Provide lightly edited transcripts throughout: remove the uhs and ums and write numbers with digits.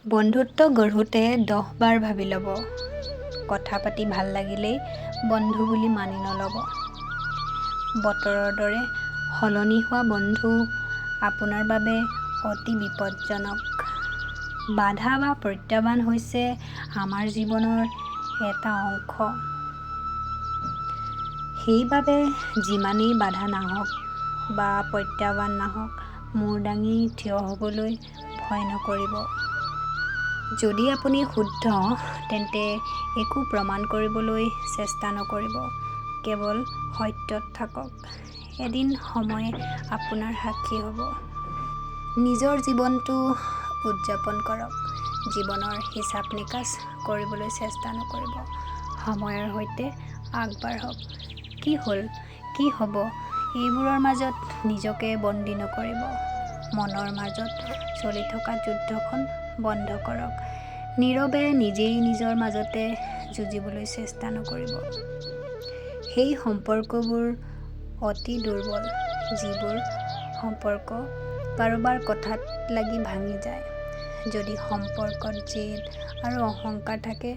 বন্ধুত্ব গঢ়োতে 10 বাৰ ভাবি ল'ব। কথা পাতি ভাল লাগিলেই বন্ধু বুলি মানি নল'ব। বতৰৰ দৰে সলনি হোৱা বন্ধু আপোনাৰ বাবে অতি বিপদজনক। বাধা বা প্ৰত্যাহ্বান হৈছে আমাৰ জীৱনৰ এটা অংশ। সেইবাবে যিমানেই বাধা নাহক বা প্ৰত্যাহ্বান নাহক, মূৰ দাঙি থিয় হ'বলৈ ভয় নকৰিব। যদি আপুনি শুদ্ধ, তেন্তে একো প্ৰমাণ কৰিবলৈ চেষ্টা নকৰিব। কেৱল সত্যত থাকক। এদিন সময় আপোনাৰ সাক্ষী হ'ব। নিজৰ জীৱনটো উদযাপন কৰক। জীৱনৰ হিচাপ-নিকাচ কৰিবলৈ চেষ্টা নকৰিব। সময়ৰ সৈতে আগবাঢ়ক। কি হ'ল, কি হ'ব, এইবোৰৰ মাজত নিজকে বন্দী নকৰিব। মনৰ মাজত চলি থকা যুদ্ধখন বন্ধ কৰক। নীৰৱে নিজেই নিজৰ মাজতে যুঁজিবলৈ চেষ্টা নকৰিব। সেই সম্পৰ্কবোৰ অতি দুৰ্বল, যিবোৰ সম্পৰ্ক কাৰোবাৰ কথাত লাগি ভাঙি যায়। যদি সম্পৰ্কত জেদ আৰু অহংকাৰ থাকে,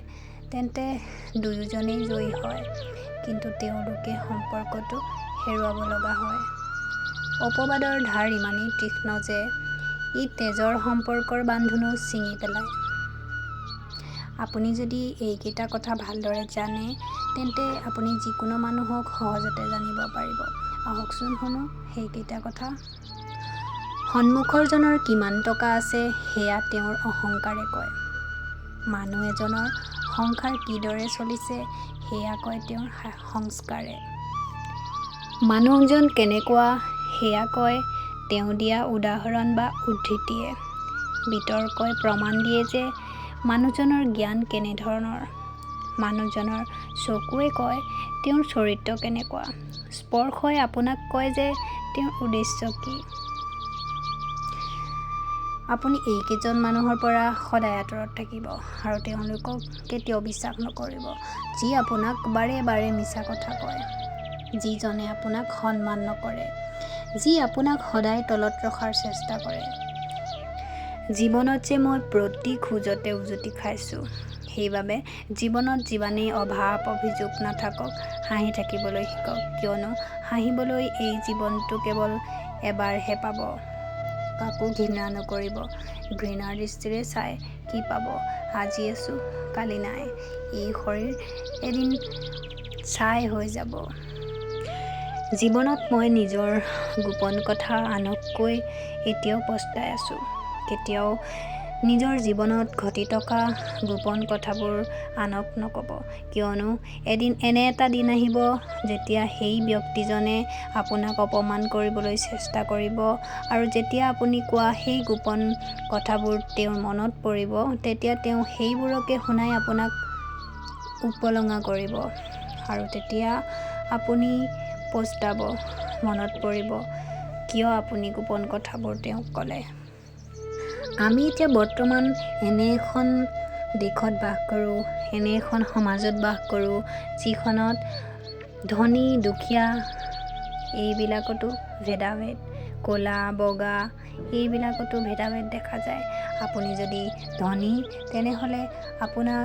তেন্তে দুয়োজনেই জয়ী হয়, কিন্তু তেওঁলোকে সম্পৰ্কটো হেৰুৱাব লগা হয়। অপবাদৰ ধাৰ ইমানেই তীক্ষ্ণ যে ই তেজৰ সম্পৰ্কৰ বান্ধোনো ছিঙি পেলায়। আপুনি যদি এইকেইটা কথা ভালদৰে জানে, তেন্তে আপুনি যিকোনো মানুহক সহজতে জানিব পাৰিব। আহকচোন শুনো সেইকেইটা কথা। সন্মুখৰজনৰ কিমান টকা আছে সেয়া তেওঁৰ অহংকাৰে কয়। মানুহ এজনৰ সংসাৰ কিদৰে চলিছে সেয়া কয় তেওঁৰ সংস্কাৰে। মানুহজন কেনেকুৱা সেয়া কয় তেওঁ দিয়া উদাহৰণ বা উদ্ধৃতিয়ে। বিতৰ্কই প্ৰমাণ দিয়ে যে মানুহজনৰ জ্ঞান কেনেধৰণৰ। মানুহজনৰ চকুৱে কয় তেওঁৰ চৰিত্ৰ কেনেকুৱা। স্পৰ্শই আপোনাক কয় যে তেওঁৰ উদ্দেশ্য কি। আপুনি এইকেইজন মানুহৰ পৰা সদায় আঁতৰত থাকিব আৰু তেওঁলোকক কেতিয়াও বিশ্বাস নকৰিব, যি আপোনাক বাৰে বাৰে মিছা কথা কয়, যিজনে আপোনাক সন্মান নকৰে, যি আপোনাক সদায় তলত ৰখাৰ চেষ্টা কৰে। জীৱনত যে মই প্ৰতি খোজতে উজুতি খাইছোঁ। সেইবাবে জীৱনত যিমানেই অভাৱ অভিযোগ নাথাকক, হাঁহি থাকিবলৈ শিকক, কিয়নো হাঁহিবলৈ এই জীৱনটো কেৱল এবাৰহে পাব। কাকো ঘৃণা নকৰিব। ঘৃণাৰ দৃষ্টিৰে চাই কি পাব। আজি আছোঁ, কালি নাই। এই শৰীৰ এদিন ছাই হৈ যাব। জীৱনত মই নিজৰ গোপন কথা আনক কৈ এতিয়াও পস্তাই আছোঁ। কেতিয়াও নিজৰ জীৱনত ঘটি থকা গোপন কথাবোৰ আনক নক'ব, কিয়নো এদিন এনে এটা দিন আহিব যেতিয়া সেই ব্যক্তিজনে আপোনাক অপমান কৰিবলৈ চেষ্টা কৰিব আৰু যেতিয়া আপুনি কোৱা সেই গোপন কথাবোৰ তেওঁৰ মনত পৰিব, তেতিয়া তেওঁ সেইবোৰকে শুনাই আপোনাক উপলুঙা কৰিব আৰু তেতিয়া আপুনি পস্তাব, মনত পৰিব কিয় আপুনি গোপন কথাবোৰ তেওঁক ক'লে। আমি এতিয়া বৰ্তমান এনে এখন দেশত বাস কৰোঁ, এনে এখন সমাজত বাস কৰোঁ, যিখনত ধনী দুখীয়া এইবিলাকতো ভেদাভেদ, ক'লা বগা এইবিলাকতো ভেদাভেদ দেখা যায়। আপুনি যদি ধনী, তেনেহ'লে আপোনাৰ